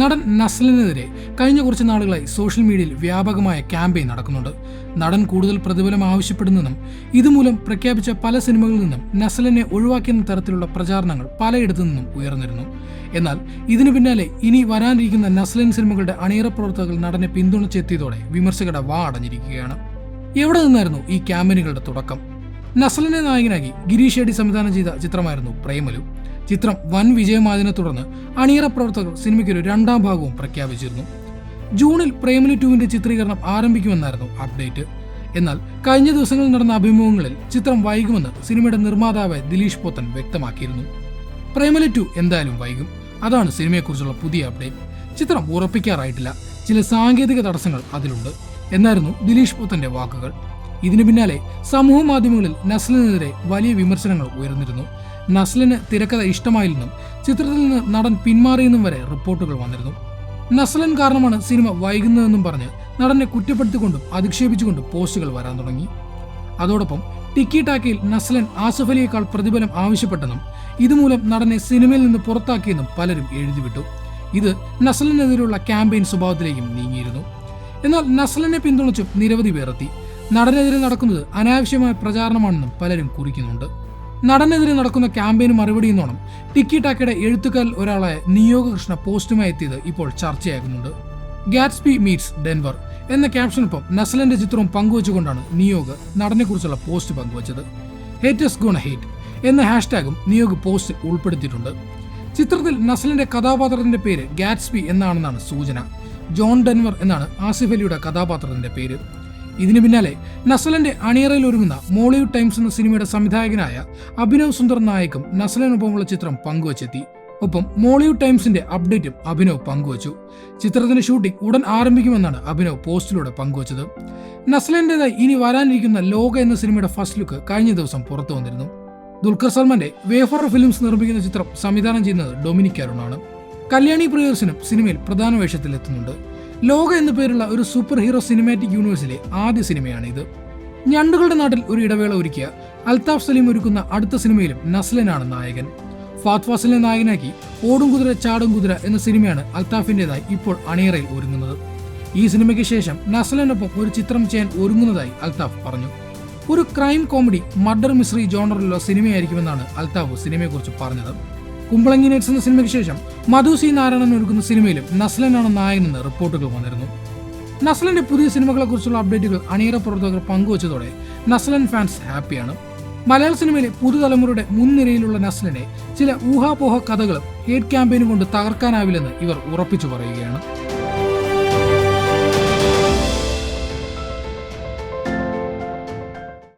നടൻ നസ്ലിനെതിരെ കഴിഞ്ഞ കുറച്ച് നാളുകളായി സോഷ്യൽ മീഡിയയിൽ വ്യാപകമായ ക്യാമ്പയിൻ നടക്കുന്നുണ്ട്. നടൻ കൂടുതൽ പ്രതിഫലം ആവശ്യപ്പെടുന്നെന്നും ഇതുമൂലം പ്രഖ്യാപിച്ച പല സിനിമകളിൽ നിന്നും നസ്ലിനെ ഒഴിവാക്കിയെന്ന തരത്തിലുള്ള പ്രചാരണങ്ങൾ പലയിടത്തു നിന്നും ഉയർന്നിരുന്നു. എന്നാൽ ഇതിനു പിന്നാലെ ഇനി വരാനിരിക്കുന്ന നസ്ലിൻ സിനിമകളുടെ അണിയറ പ്രവർത്തകർ നടനെ പിന്തുണച്ചെത്തിയതോടെ വിമർശകരുടെ വാ അടഞ്ഞിരിക്കുകയാണ്. എവിടെ നിന്നായിരുന്നു ഈ ക്യാമ്പയിനുകളുടെ തുടക്കം? നസ്ലിനെ നായകനാക്കി ഗിരീഷ് ഷെഡി സംവിധാനം ചെയ്ത ചിത്രമായിരുന്നു പ്രേമലു. ചിത്രം വൻ വിജയമായതിനെ തുടർന്ന് അണിയറ പ്രവർത്തകർ സിനിമയ്ക്കൊരു രണ്ടാം ഭാഗവും പ്രഖ്യാപിച്ചിരുന്നു. ജൂണിൽ പ്രേമലു 2 ചിത്രീകരണം ആരംഭിക്കുമെന്നായിരുന്നു അപ്ഡേറ്റ്. എന്നാൽ കഴിഞ്ഞ ദിവസങ്ങളിൽ നടന്ന അഭിമുഖങ്ങളിൽ ചിത്രം വൈകുമെന്ന് സിനിമയുടെ നിർമ്മാതാവ് ദിലീഷ് പോത്തൻ വ്യക്തമാക്കിയിരുന്നു. പ്രേമലു 2 എന്തായാലും വൈകും, അതാണ് സിനിമയെക്കുറിച്ചുള്ള പുതിയ അപ്ഡേറ്റ്. ചിത്രം ഉറപ്പിക്കാറായിട്ടില്ല, ചില സാങ്കേതിക തടസ്സങ്ങൾ അതിലുണ്ട് എന്നായിരുന്നു ദിലീഷ് പോത്തന്റെ വാക്കുകൾ. ഇതിനു പിന്നാലെ സമൂഹ മാധ്യമങ്ങളിൽ നസ്ലിനെതിരെ വലിയ വിമർശനങ്ങൾ ഉയർന്നിരുന്നു. നസ്ലിന് തിരക്കഥ ഇഷ്ടമായില്ലെന്നും ചിത്രത്തിൽ നിന്ന് നടൻ പിന്മാറിയെന്നും വരെ റിപ്പോർട്ടുകൾ വന്നിരുന്നു. നസ്ലൻ കാരണമാണ് സിനിമ വൈകുന്നതെന്നും പറഞ്ഞ് നടനെ കുറ്റപ്പെടുത്തിക്കൊണ്ടും അധിക്ഷേപിച്ചുകൊണ്ടും പോസ്റ്റുകൾ വരാൻ തുടങ്ങി. അതോടൊപ്പം ടിക്കി ടാക്കയിൽ നസ്ലൻ ആസിഫ് അലിയേക്കാൾ പ്രതിഫലം ആവശ്യപ്പെട്ടെന്നും ഇതുമൂലം നടനെ സിനിമയിൽ നിന്ന് പുറത്താക്കിയെന്നും പലരും എഴുതിവിട്ടു. ഇത് നസ്ലിനെതിരെയുള്ള ക്യാമ്പയിൻ സ്വഭാവത്തിലേക്കും നീങ്ങിയിരുന്നു. എന്നാൽ നസ്ലിനെ പിന്തുണച്ചും നിരവധി പേർ എത്തി. നടനെതിരെ നടക്കുന്നത് അനാവശ്യമായ പ്രചാരണമാണെന്നും പലരും കുറിക്കുന്നുണ്ട്. നടനെതിരെ നടക്കുന്ന ക്യാമ്പയിന് മറുപടി എന്നോണം ടിക്കി ടാക്കയുടെ എഴുത്തുകാരിൽ ഒരാളായ നിയോഗ കൃഷ്ണ പോസ്റ്റുമായി എത്തിയത് ഇപ്പോൾ ചർച്ചയാകുന്നുണ്ട്. ഗാറ്റ്സ്ബി മീറ്റ്സ് ഡെൻവർ എന്ന ക്യാപ്ഷനൊപ്പം നസ്ലിന്റെ ചിത്രവും പങ്കുവച്ചുകൊണ്ടാണ് നിയോഗ് നടനെക്കുറിച്ചുള്ള പോസ്റ്റ് പങ്കുവച്ചത്. ഹേറ്റേഴ്സ് ഗോണ ഹേറ്റ് എന്ന ഹാഷ്ടാഗും നിയോഗ് പോസ്റ്റ് ഉൾപ്പെടുത്തിയിട്ടുണ്ട്. ചിത്രത്തിൽ നസ്ലിന്റെ കഥാപാത്രത്തിന്റെ പേര് ഗാറ്റ്സ്ബി എന്നാണെന്നാണ് സൂചന. ജോൺ ഡെൻവർ എന്നാണ് ആസിഫ് അലിയുടെ കഥാപാത്രത്തിന്റെ പേര്. ഇതിനു പിന്നാലെ നസ്ലിന്റെ അണിയറയിൽ ഒരുങ്ങുന്ന മോളിവുഡ് ടൈംസ് എന്ന സിനിമയുടെ സംവിധായകനായ അഭിനവ് സുന്ദർ നായക്കും നസ്ലിനൊപ്പമുള്ള ചിത്രം പങ്കുവച്ചെത്തി. ഒപ്പം മോളിവുഡ് ടൈംസിന്റെ അപ്ഡേറ്റും അഭിനവ് പങ്കുവച്ചു. ചിത്രത്തിന്റെ ഷൂട്ടിംഗ് ഉടൻ ആരംഭിക്കുമെന്നാണ് അഭിനവ് പോസ്റ്റിലൂടെ പങ്കുവച്ചത്. നസ്ലിന്റേതായി ഇനി വരാനിരിക്കുന്ന ലോക എന്ന സിനിമയുടെ ഫസ്റ്റ് ലുക്ക് കഴിഞ്ഞ ദിവസം പുറത്തു വന്നിരുന്നു. ദുൽഖർ സൽമാന്റെ വേഫർ ഫിലിംസ് നിർമ്മിക്കുന്ന ചിത്രം സംവിധാനം ചെയ്യുന്നത് ഡൊമിനിക് അരുണാണ്. കല്യാണി പ്രിയേഴ്സിനും സിനിമയിൽ പ്രധാന വേഷത്തിലെത്തുന്നുണ്ട്. ലോക എന്നു പേരുള്ള ഒരു സൂപ്പർ ഹീറോ സിനിമാറ്റിക് യൂണിവേഴ്സിലെ ആദ്യ സിനിമയാണ് ഇത്. ഞണ്ടുകളുടെ നാട്ടിൽ ഒരു ഇടവേള ഒരുക്കിയ അൽതാഫ് സലീം ഒരുക്കുന്ന അടുത്ത സിനിമയിലും നസ്ലിനാണ് നായകൻ. ഫാത് ഫാസിലിനെ നായകനാക്കി ഓടും കുതിര ചാടും കുതിര എന്ന സിനിമയാണ് അൽതാഫിന്റേതായി ഇപ്പോൾ അണിയറയിൽ ഒരുങ്ങുന്നത്. ഈ സിനിമയ്ക്ക് ശേഷം നസ്ലിനൊപ്പം ഒരു ചിത്രം ചെയ്യാൻ ഒരുങ്ങുന്നതായി അൽതാഫ് പറഞ്ഞു. ഒരു ക്രൈം കോമഡി മർഡർ മിസ്റ്ററി ജോണറിലുള്ള സിനിമയായിരിക്കുമെന്നാണ് അൽതാഫ് സിനിമയെക്കുറിച്ച് പറഞ്ഞത്. കുമ്പളങ്ങി നൈറ്റ്സ് എന്ന സിനിമയ്ക്ക് ശേഷം മധു സി നാരായണൻ ഒരുക്കുന്ന സിനിമയിലും നസ്ലിനാണ് നായകനെന്ന് റിപ്പോർട്ടുകൾ വന്നിരുന്നു. നസ്ലിന്റെ പുതിയ സിനിമകളെ കുറിച്ചുള്ള അപ്ഡേറ്റുകൾ അണിയറ പ്രവർത്തകർ പങ്കുവച്ചതോടെ നസ്ലൻ ഫാൻസ് ഹാപ്പിയാണ്. മലയാള സിനിമയിലെ പുതുതലമുറയുടെ മുൻനിരയിലുള്ള നസ്ലിനെ ചില ഊഹാപോഹ കഥകളും ഹേറ്റ് ക്യാമ്പയിനും കൊണ്ട് തകർക്കാനാവില്ലെന്ന് ഇവർ ഉറപ്പിച്ചു പറയുകയാണ്.